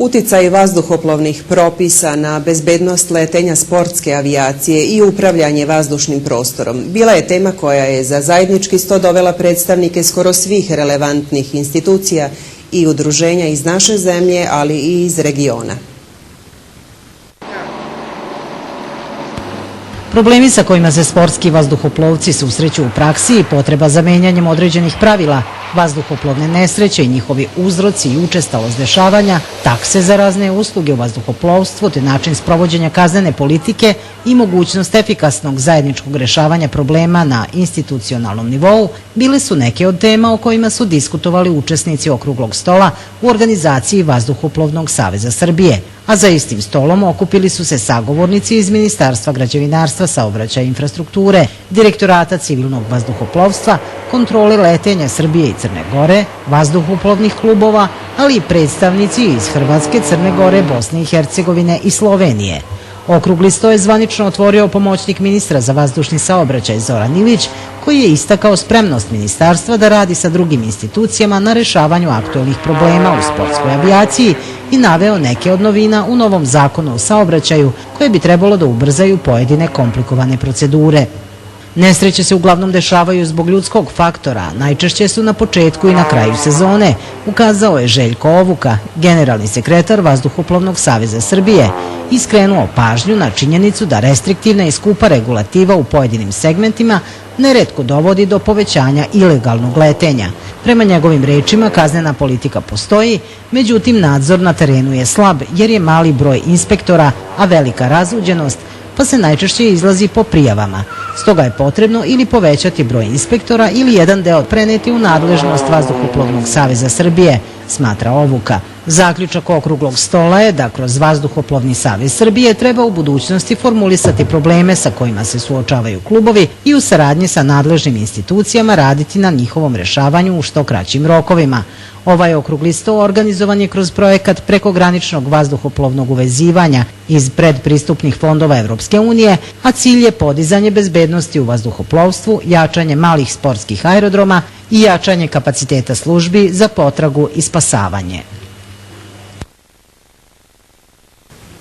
Uticaj vazduhoplovnih propisa na bezbednost letenja sportske avijacije i upravljanje vazdušnim prostorom bila je tema koja je za zajednički sto dovela predstavnike skoro svih relevantnih institucija i udruženja iz naše zemlje, ali i iz regiona. Problemi sa kojima se sportski vazduhoplovci susreću u praksi i potreba za menjanjem određenih pravila, vazduhoplovne nesreće i njihovi uzroci i učestalost dešavanja, takse za razne usluge u vazduhoplovstvu te način sprovođenja kaznene politike i mogućnost efikasnog zajedničkog rešavanja problema na institucionalnom nivou bile su neke od tema o kojima su diskutovali učesnici okruglog stola u organizaciji Vazduhoplovnog saveza Srbije. A za istim stolom okupili su se sagovornici iz Ministarstva građevinarstva, saobraćaja i infrastrukture, Direktorata civilnog vazduhoplovstva, Kontrole letenja Srbije i Crne Gore, vazduhoplovnih klubova, ali i predstavnici iz Hrvatske, Crne Gore, Bosne i Hercegovine i Slovenije. Okrugli sto je zvanično otvorio pomoćnik ministra za vazdušni saobraćaj Zoran Ilić, koji je istakao spremnost ministarstva da radi sa drugim institucijama na rešavanju aktuelnih problema u sportskoj avijaciji i naveo neke od novina u novom zakonu o saobraćaju koje bi trebalo da ubrzaju pojedine komplikovane procedure. Nesreće se uglavnom dešavaju zbog ljudskog faktora, najčešće su na početku i na kraju sezone, ukazao je Željko Ovuka, generalni sekretar Vazduhoplovnog saveza Srbije, i skrenuo pažnju na činjenicu da restriktivna i skupa regulativa u pojedinim segmentima neretko dovodi do povećanja ilegalnog letenja. Prema njegovim rečima, kaznena politika postoji, međutim nadzor na terenu je slab jer je mali broj inspektora, a velika razuđenost, pa se najčešće izlazi po prijavama. Stoga je potrebno ili povećati broj inspektora ili jedan deo preneti u nadležnost Vazduhoplovnog saveza Srbije, smatra Ovuka. Zaključak okruglog stola je da kroz Vazduhoplovni savez Srbije treba u budućnosti formulisati probleme sa kojima se suočavaju klubovi i u saradnji sa nadležnim institucijama raditi na njihovom rešavanju u što kraćim rokovima. Ovaj okrugli sto organizovan je kroz projekat prekograničnog vazduhoplovnog uvezivanja iz predpristupnih fondova Evropske unije, a cilj je podizanje bezbednosti u vazduhoplovstvu, jačanje malih sportskih aerodroma i jačanje kapaciteta službi za potragu i spasavanje.